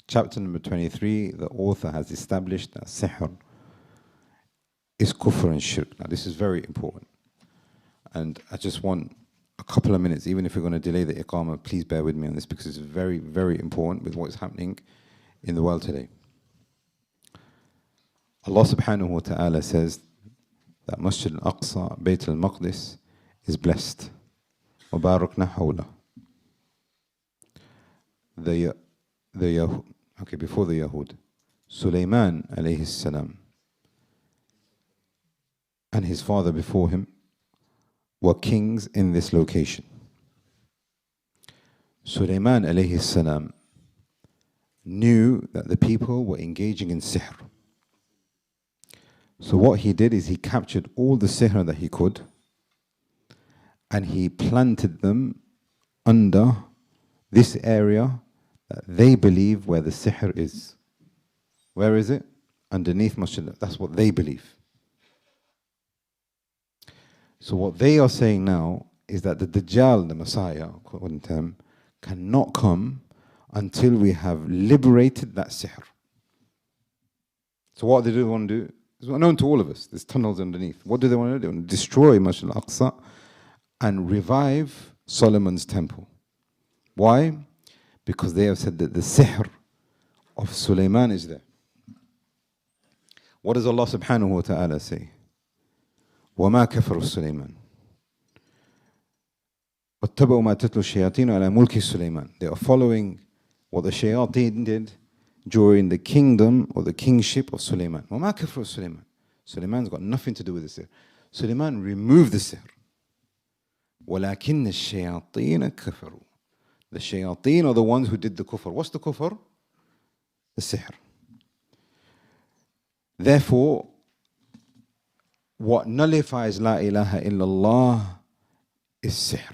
chapter number 23, the author has established that sihr is kufr and shirk. Now this is very important. And I just want a couple of minutes, even if we're going to delay the iqamah, please bear with me on this because it's very, very important with what's happening in the world today. Allah subhanahu wa ta'ala says that Masjid al-Aqsa, Bayt al-Maqdis, is blessed. وَبَارَكْنَا حَوْلَهُ. Before the Yahud, Sulayman alayhi salam and his father before him were kings in this location. Sulayman alayhi salam knew that the people were engaging in sihr. So what he did is he captured all the sihr that he could and he planted them under this area that they believe where the sihr is. Where is it? Underneath Masjid. That's what they believe. So what they are saying now is that the Dajjal, the Messiah, according to them, cannot come until we have liberated that sihr. So what do they want to do? It's known to all of us. There's tunnels underneath. What do they want to do? They want to destroy Masjid al-Aqsa and revive Solomon's temple. Why? Because they have said that the sihr of Sulayman is there. What does Allah subhanahu wa ta'ala say? وَمَا كَفَرُ سُلَيْمَانَ وَاتَّبَعُوا مَا تَتْلُو الشَّيَاطِينُ عَلَى مُلْكِ سُلَيْمَانَ. They are following what the shayateen did during the kingdom or the kingship of Sulayman. وَمَا كَفَرُ سُلَيْمَانَ. Sulayman's got nothing to do with the sihr. Sulayman removed the sihr. وَلَكِنَّ الشَّيَاطِينَ كَفَرُوا. The shayateen are the ones who did the kufr. What's the kufr? The sihr. Therefore, what nullifies La ilaha illallah is sihr.